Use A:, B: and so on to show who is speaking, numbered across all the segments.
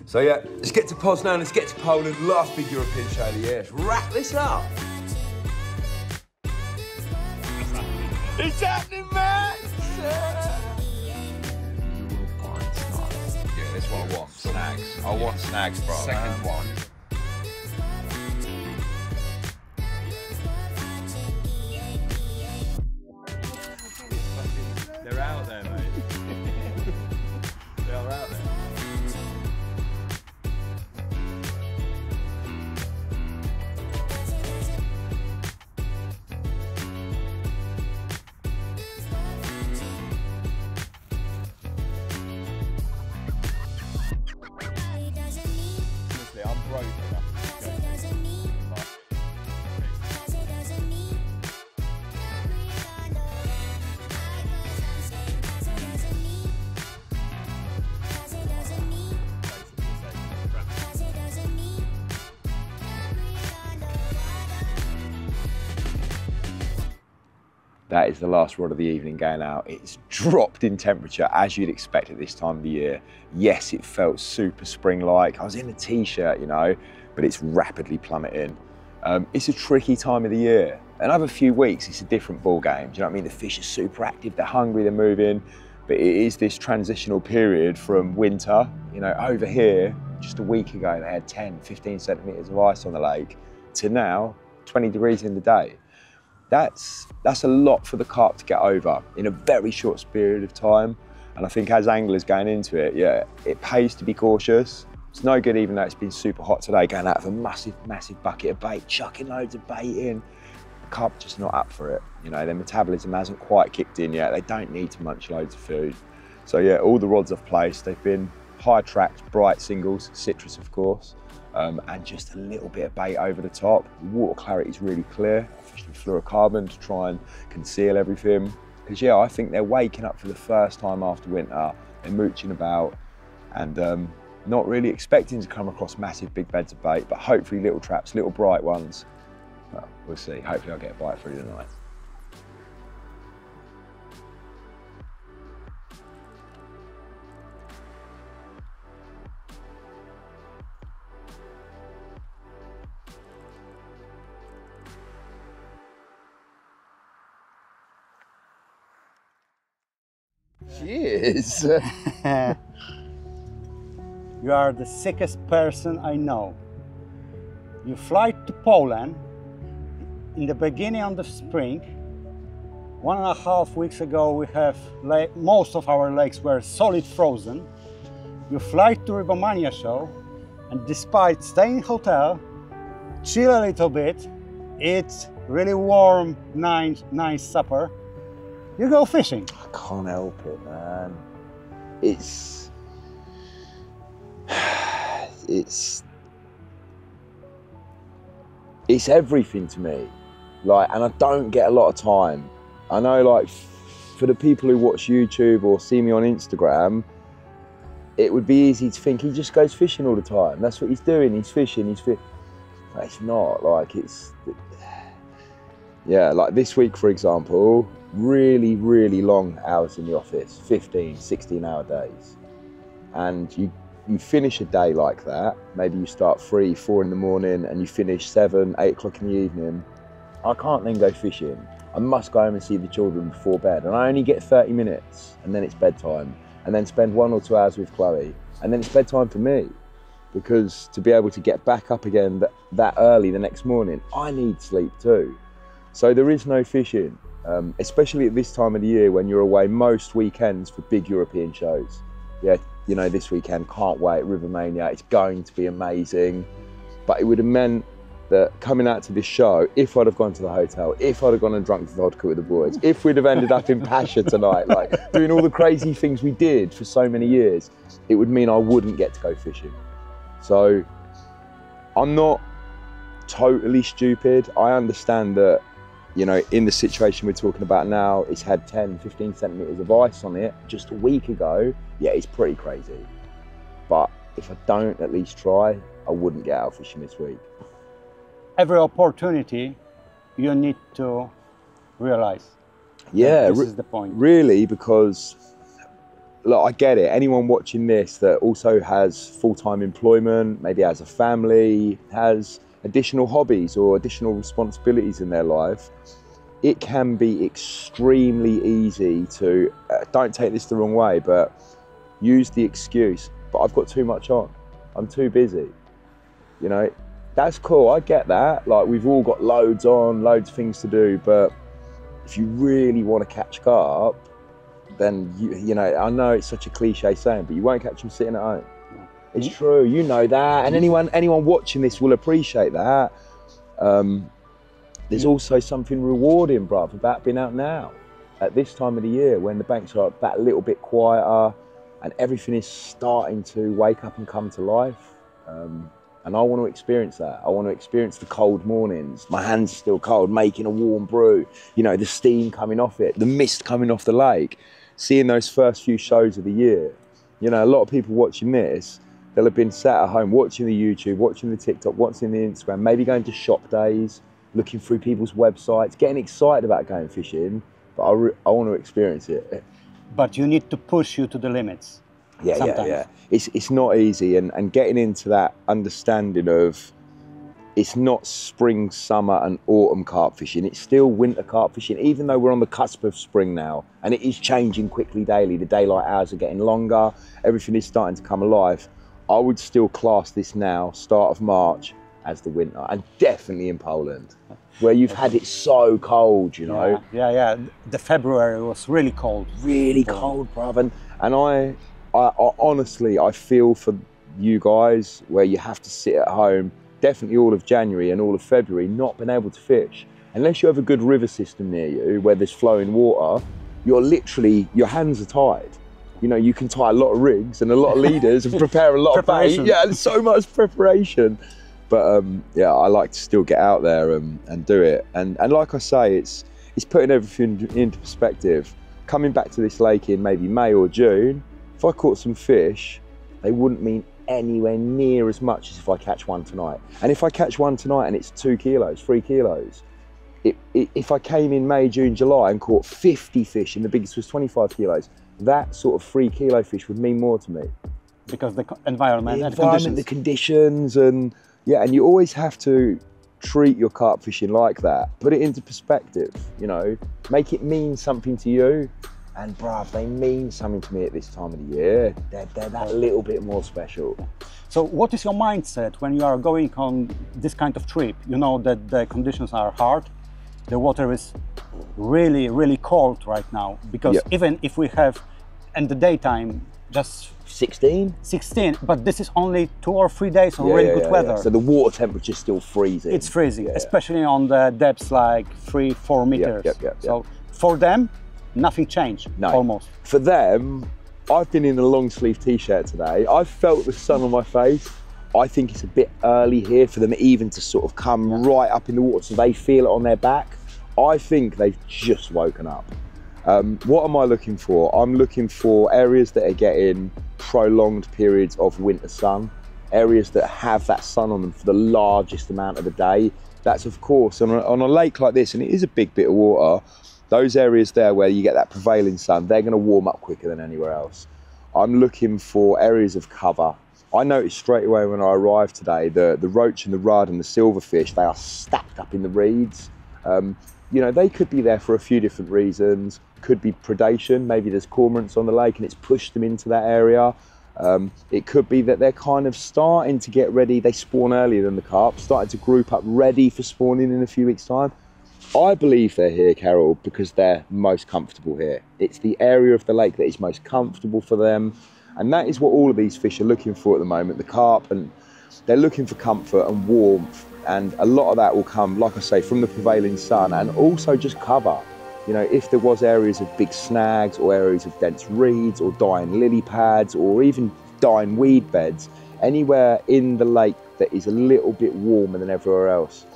A: So yeah, let's get to Poznania, let's get to Poland, last big European show of the year. Let's wrap this up. It's happening, man!
B: Yeah, that's what I want. Snags. I want snags, bro.
C: Second one.
B: They're out there, mate. They are out there. Honestly, I'm broken.
D: That is the last rod of the evening going out. It's dropped in temperature as you'd expect at this time of the year. Yes, it felt super spring-like. I was in a t-shirt, you know, but it's rapidly plummeting. It's a tricky time of the year. Another few weeks, it's a different ball game. Do you know what I mean? The fish are super active, they're hungry, they're moving, but it is this transitional period from winter. You know, over here, just a week ago, they had 10, 15 centimetres of ice on the lake, to now, 20 degrees in the day. That's a lot for the carp to get over in a very short period of time. And I think as anglers going into it, yeah, it pays to be cautious. It's no good, even though it's been super hot today, going out of a massive, massive bucket of bait, chucking loads of bait in. The carp are just not up for it. You know, their metabolism hasn't quite kicked in yet. They don't need to munch loads of food. So yeah, all the rods I've placed, they've been high tracked, bright singles, citrus of course, and just a little bit of bait over the top. The water clarity is really clear. I fished with fluorocarbon to try and conceal everything. Because yeah, I think they're waking up for the first time after winter. They're mooching about and not really expecting to come across massive big beds of bait, but hopefully little traps, little bright ones. Well, we'll see. Hopefully I'll get a bite through tonight.
A: Cheers!
E: You are the sickest person I know. You fly to Poland in the beginning of the spring. 1.5 weeks ago we have most of our lakes were solid frozen. You fly to Rybomanię show, and despite staying in hotel, chill a little bit, eat really warm, nice supper, you go fishing.
D: I can't help it, man. It's everything to me. Like, and I don't get a lot of time. I know, like, for the people who watch YouTube or see me on Instagram, it would be easy to think he just goes fishing all the time. That's what he's doing, he's fishing, But it's not, like, yeah, like this week, for example, really, really long hours in the office, 15, 16-hour days. And you finish a day like that, maybe you start 3, 4 in the morning and you finish 7, 8 o'clock in the evening. I can't then go fishing. I must go home and see the children before bed, and I only get 30 minutes, and then it's bedtime, and then spend 1 or 2 hours with Chloe, and then it's bedtime for me. Because to be able to get back up again that early the next morning, I need sleep too. So there is no fishing, especially at this time of the year when you're away most weekends for big European shows. Yeah, you know, this weekend, can't wait, Rybomanię, it's going to be amazing. But it would have meant that coming out to this show, if I'd have gone to the hotel, if I'd have gone and drunk vodka with the boys, if we'd have ended up in Pasha tonight, like doing all the crazy things we did for so many years, it would mean I wouldn't get to go fishing. So I'm not totally stupid. I understand that, you know, in the situation we're talking about now, it's had 10, 15 centimetres of ice on it just a week ago. Yeah, it's pretty crazy. But if I don't at least try, I wouldn't get out fishing this week.
E: Every opportunity you need to realize.
D: Yeah,
E: this is the point.
D: Really, because look, I get it. Anyone watching this that also has full-time employment, maybe has a family, has additional hobbies or additional responsibilities in their life, it can be extremely easy to, don't take this the wrong way, but use the excuse, but I've got too much on. I'm too busy. You know, that's cool, I get that. Like, we've all got loads on, loads of things to do, but if you really want to catch carp, then you know, I know it's such a cliche saying, but you won't catch them sitting at home. It's true, you know that, and anyone watching this will appreciate that. There's also something rewarding, bruv, about being out now at this time of the year when the banks are that little bit quieter and everything is starting to wake up and come to life. And I want to experience that. I want to experience the cold mornings, my hands still cold, making a warm brew, you know, the steam coming off it, the mist coming off the lake, seeing those first few shows of the year. You know, a lot of people watching this, they'll have been sat at home watching the YouTube, watching the TikTok, watching the Instagram, maybe going to shop days, looking through people's websites, getting excited about going fishing, but I want to experience it.
E: But you need to push you to the limits.
D: Yeah. It's not easy, and getting into that understanding of it's not spring, summer and autumn carp fishing, it's still winter carp fishing, even though we're on the cusp of spring now, and it is changing quickly daily. The daylight hours are getting longer, everything is starting to come alive. I would still class this now, start of March, as the winter, and definitely in Poland, where you've had it so cold, you know.
E: Yeah. The February was really cold.
D: Really cold, bruv. And I honestly, I feel for you guys where you have to sit at home, definitely all of January and all of February, not being able to fish. Unless you have a good river system near you where there's flowing water, you're literally, your hands are tied. You know, you can tie a lot of rigs and a lot of leaders and prepare a lot of bait. Yeah, and so much preparation. But yeah, I like to still get out there and do it. And like I say, it's putting everything into perspective. Coming back to this lake in maybe May or June, if I caught some fish, they wouldn't mean anywhere near as much as if I catch one tonight. And if I catch one tonight and it's 2 kilos, 3 kilos, if I came in May, June, July and caught 50 fish and the biggest was 25 kilos, that sort of 3 kilo fish would mean more to me.
E: Because the environment,
D: the conditions, and yeah, and you always have to treat your carp fishing like that. Put it into perspective, you know, make it mean something to you. And bruv, they mean something to me at this time of the year. They're that little bit more special.
E: So what is your mindset when you are going on this kind of trip? You know that the conditions are hard. The water is really, really cold right now. Because even if we have in the daytime just 16, but this is only 2 or 3 days of really good weather.
D: So the water temperature is still freezing.
E: It's freezing, especially on the depths like 3-4 meters. So for them, nothing changed, almost.
D: For them, I've been in a long sleeve t-shirt today. I've felt the sun on my face. I think it's a bit early here for them even to sort of come right up in the water so they feel it on their back. I think they've just woken up. What am I looking for? I'm looking for areas that are getting prolonged periods of winter sun, areas that have that sun on them for the largest amount of the day. That's of course on a lake like this, and it is a big bit of water, those areas there where you get that prevailing sun, they're going to warm up quicker than anywhere else. I'm looking for areas of cover. I noticed straight away when I arrived today, the roach and the rudd and the silverfish, they are stacked up in the reeds. You know, they could be there for a few different reasons. Could be predation, maybe there's cormorants on the lake and it's pushed them into that area. It could be that they're kind of starting to get ready, they spawn earlier than the carp, starting to group up ready for spawning in a few weeks' time. I believe they're here, Carol, because they're most comfortable here. It's the area of the lake that is most comfortable for them. And that is what all of these fish are looking for at the moment, the carp, and they're looking for comfort and warmth. And a lot of that will come, like I say, from the prevailing sun and also just cover. You know, if there was areas of big snags or areas of dense reeds or dying lily pads or even dying weed beds, anywhere in the lake that is a little bit warmer than everywhere else.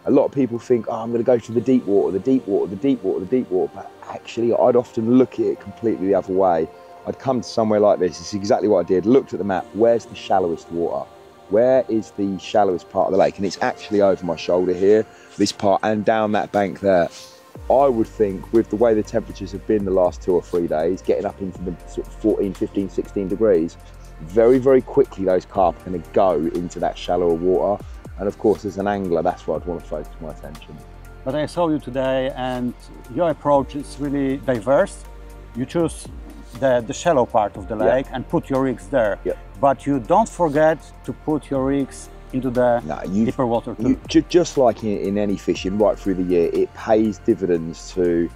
D: A lot of people think, oh, I'm going to go to the deep water, the deep water, the deep water, the deep water. But actually, I'd often look at it completely the other way. I'd come to somewhere like this. It's exactly what I did. Looked at the map. Where's the shallowest water? Where is the shallowest part of the lake? And it's actually over my shoulder here, this part, and down that bank there. I would think with the way the temperatures have been the last 2 or 3 days, getting up into the sort of 14, 15, 16 degrees, very, very quickly those carp are going to go into that shallower water. And of course, as an angler, that's where I'd want to focus my attention.
E: But I saw you today and your approach is really diverse. You choose the shallow part of the lake and put your rigs there. But you don't forget to put your rigs into the deeper water too.
D: Just like in any fishing right through the year, it pays dividends to,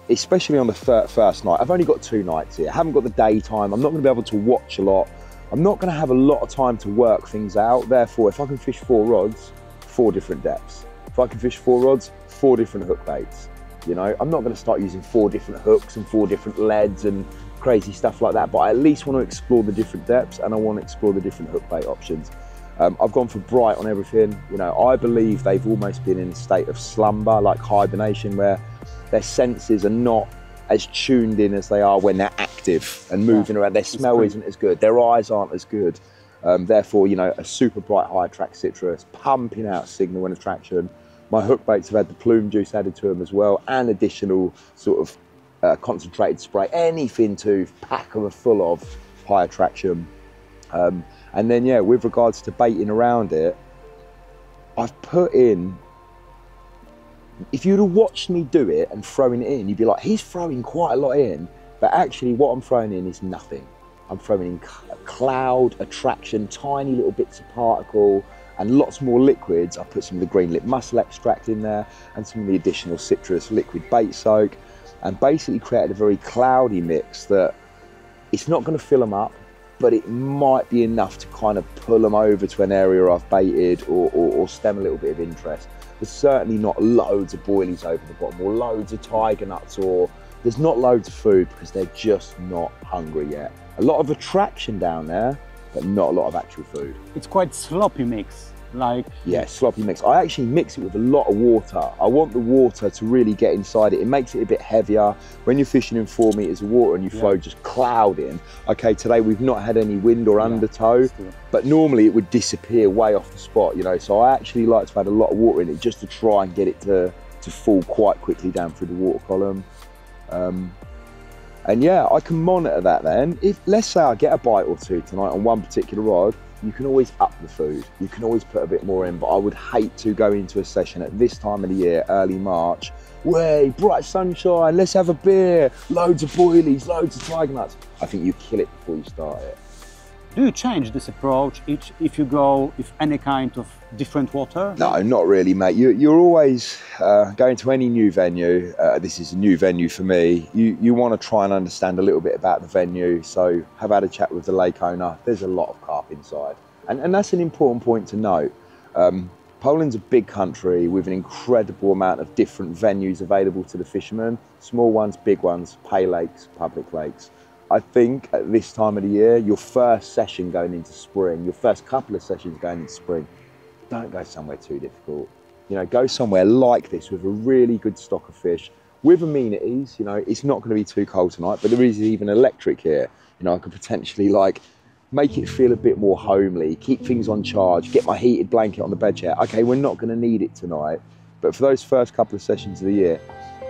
D: especially on the first night. I've only got 2 nights here. I haven't got the daytime. I'm not going to be able to watch a lot. I'm not going to have a lot of time to work things out. Therefore, if I can fish 4 rods, 4 different depths. If I can fish 4 rods, 4 different hook baits. You know, I'm not going to start using 4 different hooks and 4 different leads and crazy stuff like that, but I at least want to explore the different depths and I want to explore the different hook bait options. I've gone for bright on everything. You know, I believe they've almost been in a state of slumber, like hibernation, where their senses are not as tuned in as they are when they're active and moving around. Their smell isn't as good, their eyes aren't as good. Therefore, you know, a super bright high attract citrus, pumping out signal and attraction. My hook baits have had the plume juice added to them as well, and additional sort of concentrated spray, anything to pack them full of high attraction. And then, yeah, with regards to baiting around it, I've put in, if you'd have watched me do it and throwing it in, you'd be like, he's throwing quite a lot in, but actually what I'm throwing in is nothing. I'm throwing in cloud, attraction, tiny little bits of particle, and lots more liquids. I put some of the green lip mussel extract in there and some of the additional citrus liquid bait soak, and basically created a very cloudy mix that it's not going to fill them up, but it might be enough to kind of pull them over to an area I've baited or stem a little bit of interest. There's certainly not loads of boilies over the bottom or loads of tiger nuts, or there's not loads of food because they're just not hungry yet. A lot of attraction down there, but not a lot of actual food.
E: It's quite sloppy mix. Like,
D: yeah, sloppy mix. I actually mix it with a lot of water. I want the water to really get inside it. It makes it a bit heavier. When you're fishing in 4 meters of water and you flow just clouding, okay, today we've not had any wind or undertow, but normally it would disappear way off the spot, you know, so I actually like to add a lot of water in it just to try and get it to fall quite quickly down through the water column. And yeah, I can monitor that then. If, let's say I get a bite or 2 tonight on one particular rod, you can always up the food. You can always put a bit more in, but I would hate to go into a session at this time of the year, early March, way, bright sunshine, let's have a beer, loads of boilies, loads of tiger nuts. I think you kill it before you start it.
E: do you change this approach if you go with any kind of different water?
D: No, not really, mate. You're always going to any new venue. This is a new venue for me. You want to try and understand a little bit about the venue. So have had a chat with the lake owner. There's a lot of carp inside. And that's an important point to note. Poland's a big country with an incredible amount of different venues available to the fishermen. Small ones, big ones, pay lakes, public lakes. I think at this time of the year, your first session going into spring, your first couple of sessions going into spring, don't go somewhere too difficult. You know, go somewhere like this with a really good stock of fish, with amenities. You know, it's not going to be too cold tonight, but there is even electric here. You know, I could potentially like make it feel a bit more homely, keep things on charge, get my heated blanket on the bed chair. Okay, we're not going to need it tonight, but for those first couple of sessions of the year,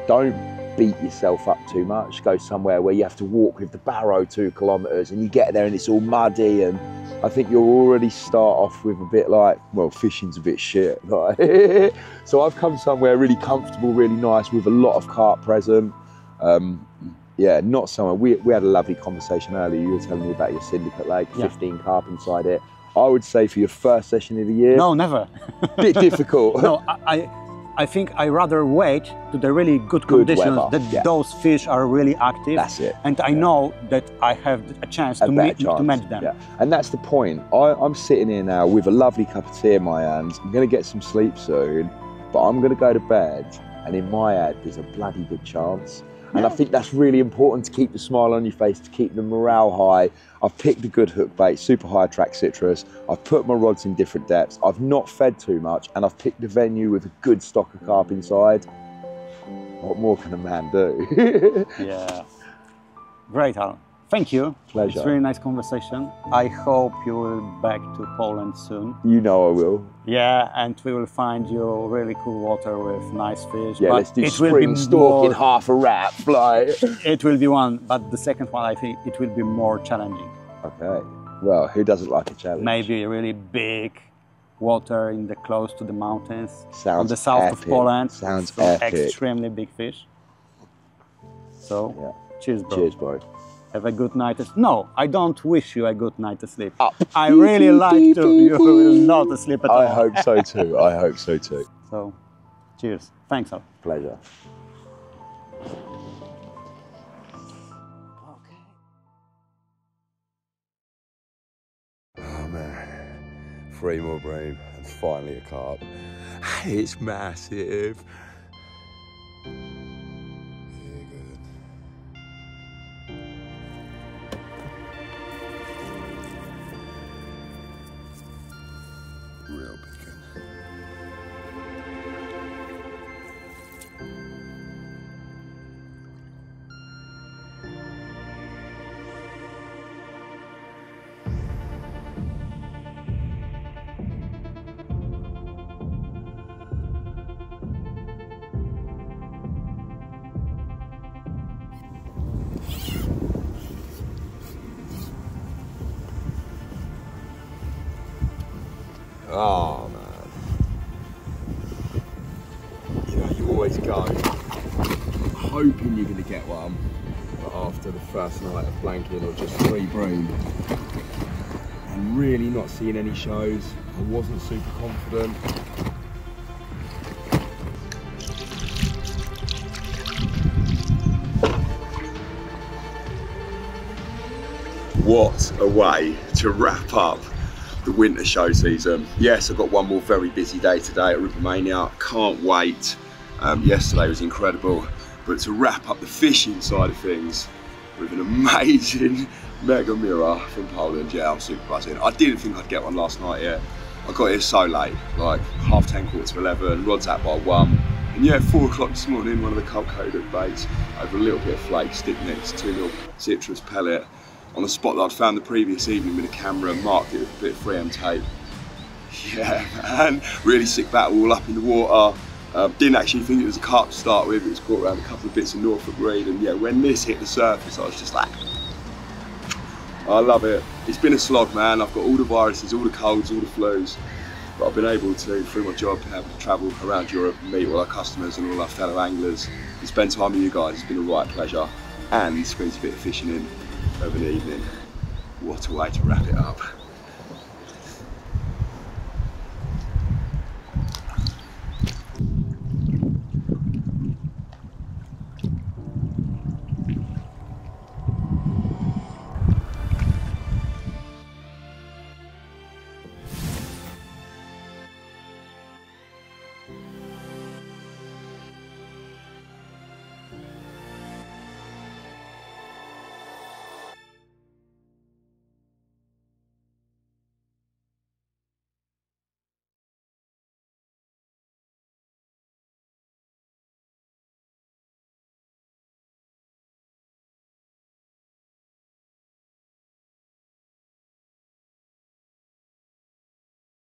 D: don't beat yourself up too much. Go somewhere where you have to walk with the barrow 2 kilometres and you get there and it's all muddy, and I think you'll already start off with a bit like, well, fishing's a bit shit. Like, so I've come somewhere really comfortable, really nice, with a lot of carp present. Yeah, not somewhere. We had a lovely conversation earlier. You were telling me about your syndicate lake, 15 carp inside it. I would say for your first session of the year,
E: no, never.
D: Bit difficult.
E: No, I think I rather wait to the really good conditions
D: weather,
E: that those fish are really active.
D: That's it.
E: And I know that I have a chance to meet them.
D: Yeah. And that's the point. I'm sitting here now with a lovely cup of tea in my hands. I'm going to get some sleep soon, but I'm going to go to bed, and in my head there's a bloody good chance. And I think that's really important, to keep the smile on your face, to keep the morale high. I've picked a good hook bait, super high attract citrus. I've put my rods in different depths. I've not fed too much, and I've picked a venue with a good stock of carp inside. What more can a man do?
E: Yeah. Great, Alan. Thank you.
D: Pleasure.
E: It's a really nice conversation. I hope you will back to Poland soon.
D: You know I will.
E: Yeah, and we will find you really cool water with nice fish.
D: Yeah,
E: but
D: let's do
E: it will
D: spring
E: be
D: stalk in
E: more,
D: half a wrap, like.
E: It will be one, but the second one, I think it will be more challenging.
D: Okay. Well, who doesn't like a challenge?
E: Maybe really big water in the close to the mountains.
D: Sounds
E: on the south
D: epic.
E: of Poland.
D: Sounds
E: so
D: epic.
E: Extremely big fish. So,
D: Yeah.
E: cheers, bro.
D: Cheers, bro.
E: Have a good night. No, I don't wish you a good night to sleep. I really like to. You will not sleep at all.
D: I hope so too. I hope so too.
E: So, cheers. Thanks, Al.
D: Pleasure.
A: Oh man, 3 more bream and finally a carp. It's massive. Yeah, good. Real picking. Oh man, you know, you always go hoping you're going to get one, but after the first night of blanking or just 3 bream and really not seeing any shows, I wasn't super confident. What a way to wrap up the winter show season. Yes, I've got one more very busy day today at Rybomanię. Can't wait. Yesterday was incredible, but to wrap up the fishing side of things with an amazing mega mirror from Poland, yeah, I'm super buzzing. I didn't think I'd get one last night yet. I got here so late, like 10:30, 11:15, rod's out by 1. And yeah, 4 o'clock this morning, one of the cold-coated baits over a little bit of flake, stick nicks, 2mm citrus pellet, on a spot that I'd found the previous evening with a camera and marked it with a bit of 3M tape. Yeah, man, really sick battle all up in the water. Didn't actually think it was a carp to start with. It was caught around a couple of bits of Norfolk reed, and yeah, when this hit the surface, I was just like, I love it. It's been a slog, man. I've got all the viruses, all the colds, all the flus, but I've been able to, through my job, able to travel around Europe and meet all our customers and all our fellow anglers and spend time with you guys. It's been a right pleasure, and squeeze a bit of fishing in over the evening. What a way to wrap it up.